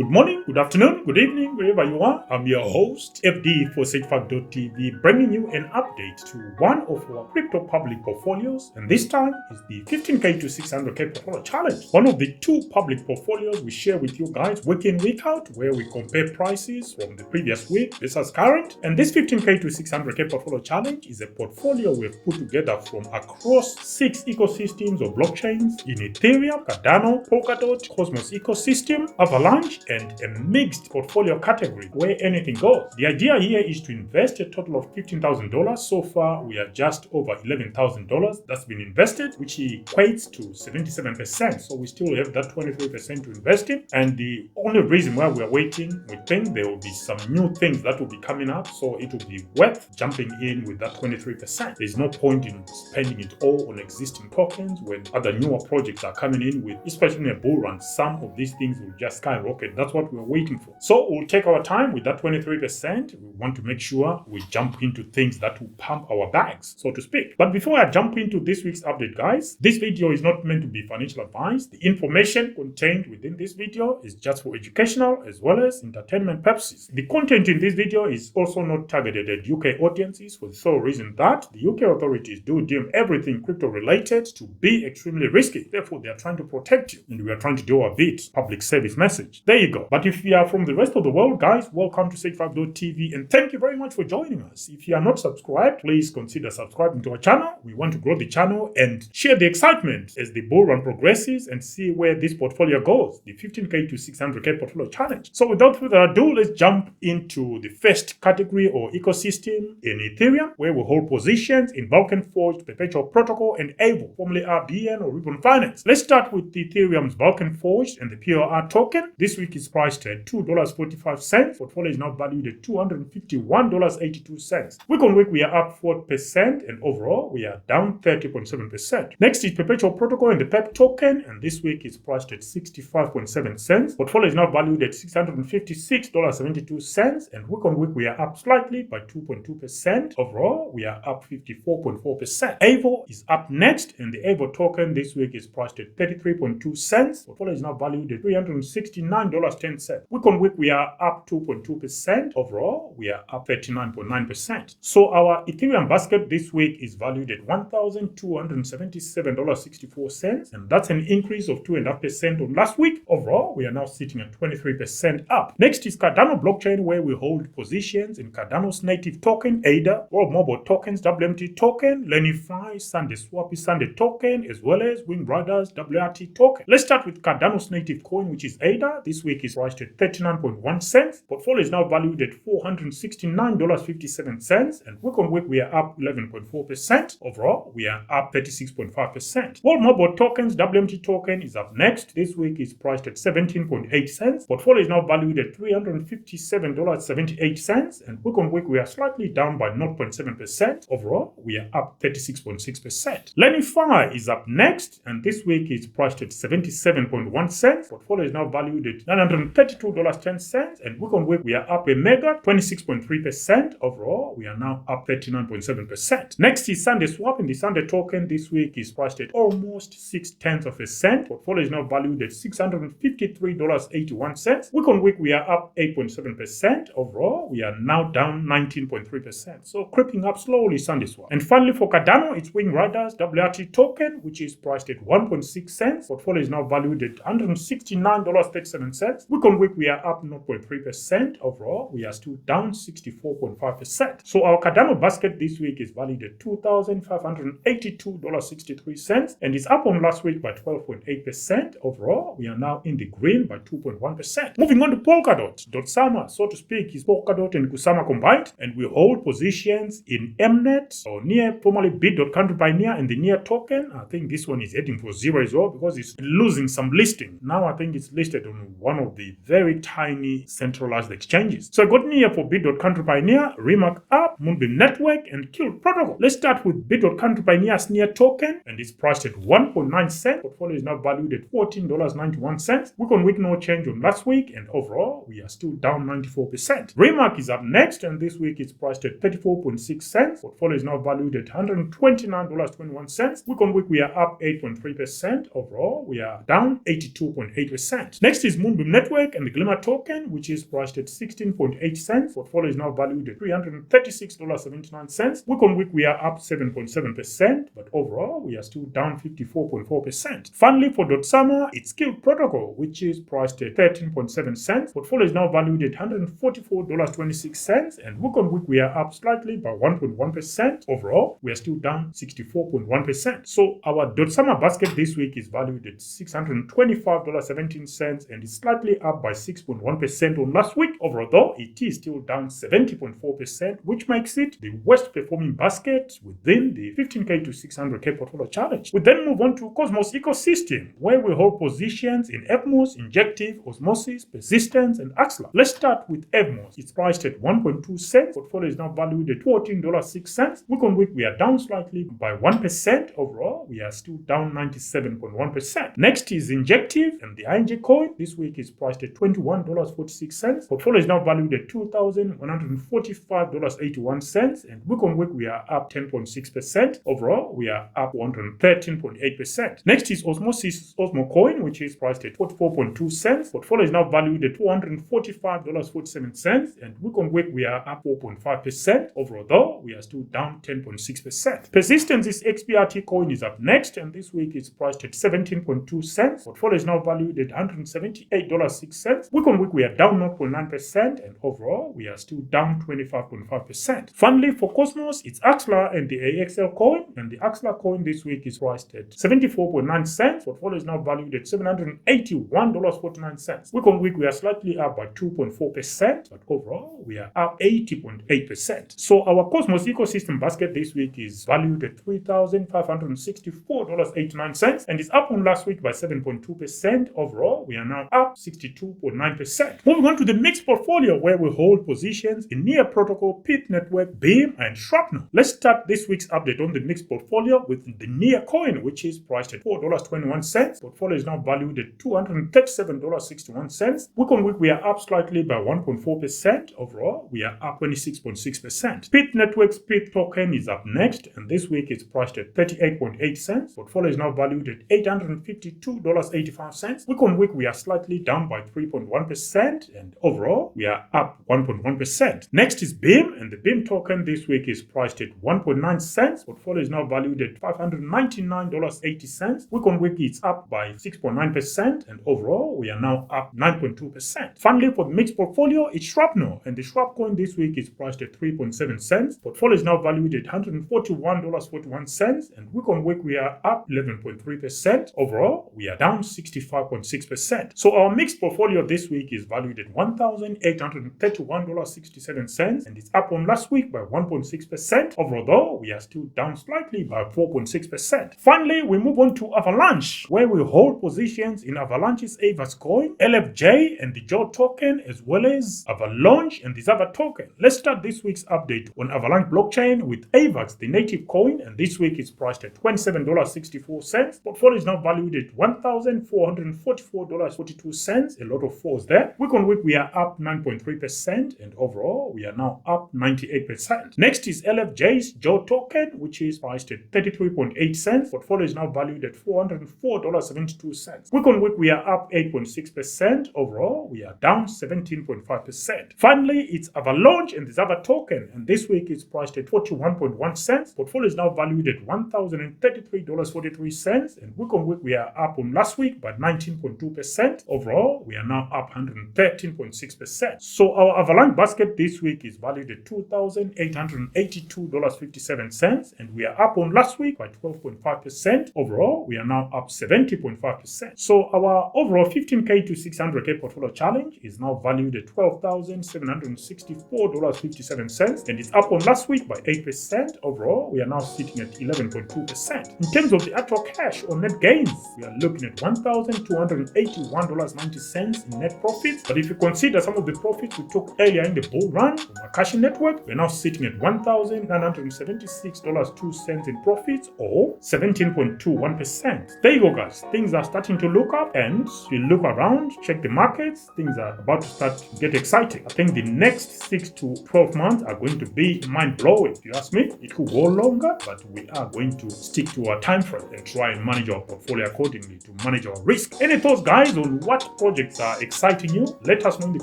Good morning, good afternoon, good evening, wherever you are. I'm your host, FD for SageFact.tv, bringing you an update to one of our crypto public portfolios, and this time is the 15K to 600K portfolio challenge. One of the two public portfolios we share with you guys week in, week out, where we compare prices from the previous week versus current. And this 15K to 600K portfolio challenge is a portfolio we've put together from across 6 ecosystems of blockchains in Ethereum, Cardano, Polkadot, Cosmos ecosystem, Avalaunch, and a mixed portfolio category where anything goes. The idea here is to invest a total of $15,000. So far, we are just over $11,000 that's been invested, which equates to 77%. So we still have that 23% to invest in. And the only reason why we are waiting, we think there will be some new things that will be coming up. So it will be worth jumping in with that 23%. There's no point in spending it all on existing tokens when other newer projects are coming in with, especially in a bull run, some of these things will just skyrocket. That's what we're waiting for. So we'll take our time with that 23%. We want to make sure we jump into things that will pump our bags, so to speak. But before I jump into this week's update, guys, this video is not meant to be financial advice. The information contained within this video is just for educational as well as entertainment purposes. The content in this video is also not targeted at UK audiences for the sole reason that the UK authorities do deem everything crypto related to be extremely risky. Therefore, they are trying to protect you, and we are trying to do our bit. Public service message. There you go. But if you are from the rest of the world, guys, welcome to SageFact.tv, and thank you very much for joining us. If you are not subscribed, please consider subscribing to our channel. We want to grow the channel and share the excitement as the bull run progresses and see where this portfolio goes, the 15K to 600K portfolio challenge. So without further ado, let's jump into the first category or ecosystem in Ethereum, where we hold positions in VulcanForged, PerpetualProtocol, and AEVO, formerly RBN or Ribbon Finance. Let's start with Ethereum's VulcanForged and the POR token. This week is priced at $2.45. Portfolio is now valued at $251.82. Week on week, we are up 4%, and overall, we are down 30.7%. Next is Perpetual Protocol and the PEP token, and this week is priced at 65.7 cents. Portfolio is now valued at $656.72, and week on week, we are up slightly by 2.2%. Overall, we are up 54.4%. AEVO is up next, and the AEVO token this week is priced at 33.2 cents. Portfolio is now valued at $369.10. Week on week, we are up 2.2%. Overall, we are up 39.9%. So our Ethereum basket this week is valued at $1,277.64, and that's an increase of 2.5% on last week. Overall, we are now sitting at 23% up. Next is Cardano blockchain, where we hold positions in Cardano's native token, ADA, World Mobile Tokens, WMT token, Lenify, SundaeSwap, Sunday token, as well as Wing Brothers, WRT token. Let's start with Cardano's native coin, which is ADA. This week is priced at 39.1 cents. Portfolio is now valued at $469.57, and week on week we are up 11.4%. Overall, we are up 36.5%. World Mobile Tokens, WMT token, is up next. This week is priced at 17.8 cents. Portfolio is now valued at $357.78, and week on week we are slightly down by 0.7%. Overall, we are up 36.6%. Lenify is up next, and this week is priced at 77.1 cents. Portfolio is now valued at $932.10, and week on week we are up a mega 26.3%. Overall, we are now up 39.7%. Next is SundaeSwap, and the Sunday token this week is priced at almost 0.6 cents. Portfolio is now valued at $653.81. Week on week we are up 8.7%. Overall, we are now down 19.3%. So creeping up slowly, SundaeSwap. And finally for Cardano, it's Wing Riders WRT token, which is priced at 1.6 cents. Portfolio is now valued at $169.37. Week on week we are up 0.3%. Overall, we are still down 64.5%. So our Cardano basket this week is valued at $2,582.63, and it's up on last week by 12.8%. Overall, we are now in the green by 2.1%. Moving on to Polkadot. Sama, so to speak, is Polkadot and Kusama combined, and we hold positions in Mnet or NEAR, formerly Bit.country by NEAR, and the NEAR token. I think this one is heading for zero as well because it's losing some listing. Now I think it's listed on one of the very tiny centralized exchanges. So I got NEAR for Bit.country by NEAR, RMRK.app, Moonbeam Network, and NEARProtocol. Let's start with Bit.country by NEAR's NEAR token, and it's priced at 1.9 cents. Portfolio is now valued at $14.91. Week on week, no change on last week, and overall, we are still down 94%. RMRK is up next, and this week it's priced at 34.6 cents. Portfolio is now valued at $129.21. Week on week, we are up 8.3%. Overall, we are down 82.8%. Next is Moonbeam Pythnetwork and the Glimmer token, which is priced at 16.8 cents. Portfolio is now valued at $336.79. Week on week, we are up 7.7%, but overall, we are still down 54.4%. Finally, for Dotsama, it's InjectiveProtocol, which is priced at 13.7 cents. Portfolio is now valued at $144.26, and week on week, we are up slightly by 1.1%. Overall, we are still down 64.1%. So our Dotsama basket this week is valued at $625.17 and is slightly up by 6.1% on last week. Overall, though, it is still down 70.4%, which makes it the worst performing basket within the 15K to 600K portfolio challenge. We then move on to Cosmos ecosystem, where we hold positions in EVMOS, Injective, Osmosis, Persistence, and Axelar. Let's start with EVMOS. It's priced at 1.2 cents. Portfolio is now valued at $14.06. Week on week, we are down slightly by 1%. Overall, we are still down 97.1%. Next is Injective and the INJ coin. This week is priced at $21.46. Portfolio is now valued at $2,145.81, and week on week we are up 10.6%. Overall, we are up 113.8%. Next is Osmosis Osmo coin, which is priced at 44.2 cents. Portfolio is now valued at $445.47, and week on week we are up 4.5%. Overall, though, we are still down 10.6%. Persistence's XPRT coin is up next, and this week it's priced at 17.2 cents. Portfolio is now valued at $178.06. Week on week we are down 0.9%, and overall we are still down 25.5%. Finally, for Cosmos, it's Axelar and the AXL coin, and the Axelar coin this week is priced at 74.9 cents. Portfolio is now valued at $781.49. Week on week we are slightly up by 2.4%, but overall we are up 80.8%. So our Cosmos ecosystem basket this week is valued at $3,564.89 and is up on last week by 7.2%. Overall, we are now up 62.9%. Moving on to the mixed portfolio, where we hold positions in NEARProtocol, Pythnetwork, Beam, and Shrapnel. Let's start this week's update on the mixed portfolio with the NEAR coin, which is priced at $4.21. Portfolio is now valued at $237.61. Week on week, we are up slightly by 1.4%. Overall, we are up 26.6%. Pythnetwork's Pyth token is up next, and this week it's priced at 38.8 cents. Portfolio is now valued at $852.85. Week on week, we are slightly down by 3.1%, and overall, we are up 1.1%. Next is Beam, and the Beam token this week is priced at 1.9 cents. Portfolio is now valued at $599.80. Week on week, it's up by 6.9%, and overall, we are now up 9.2%. Finally, for the mixed portfolio, it's Shrapnel, and the Shrap coin this week is priced at 3.7 cents. Portfolio is now valued at $141.41, and week on week, we are up 11.3%. Overall, we are down 65.6%. So our mixed portfolio this week is valued at $1,831.67, and it's up on last week by 1.6%. Overall, though, we are still down slightly by 4.6%. Finally, we move on to Avalaunch, where we hold positions in Avalaunch's AEVOS coin, LFJ, and the JAW token, as well as Avalaunch and the XAVA token. Let's start this week's update on Avalaunch blockchain with AEVOS, the native coin, and this week it's priced at $27.64. Portfolio is now valued at $1,444.42. A lot of fours there. Week on week, we are up 9.3%, and overall, we are now up 98%. Next is LFJ's JAW token, which is priced at 33.8 cents. Portfolio is now valued at $404.72. Week on week, we are up 8.6%. Overall, we are down 17.5%. Finally, it's Avalaunch and the XAVA token, and this week it's priced at 41.1 cents. Portfolio is now valued at $1,033.43, and week on week, we are up on last week by 19.2%. Overall, we are now up 113.6%. So our Avalaunch basket this week is valued at $2,882.57, and we are up on last week by 12.5%. Overall, we are now up 70.5%. So our overall 15K to 600K portfolio challenge is now valued at $12,764.57, and it's up on last week by 8%. Overall, we are now sitting at 11.2%. In terms of the actual cash or net gains, we are looking at $1,281.90 in net profits. But if you consider some of the profits we took earlier in the bull run from our cashing network, we're now sitting at $1,976.02 in profits, or 17.21%. There you go, guys. Things are starting to look up, and you look around, check the markets, things are about to start to get exciting. I think the next 6 to 12 months are going to be mind-blowing. If you ask me, it could go longer, but we are going to stick to our time frame and try and manage our portfolio accordingly to manage our risk. Any thoughts, guys, on what projects are exciting you? Let us know in the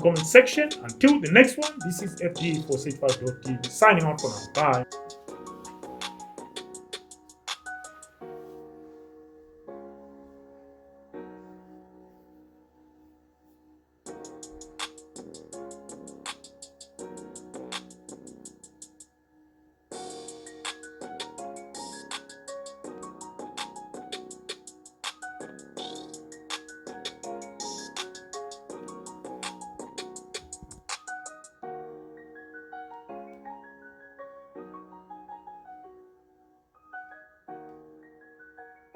comment section. Until the next one, this is FD for Sagebug.tv signing out for now. Bye.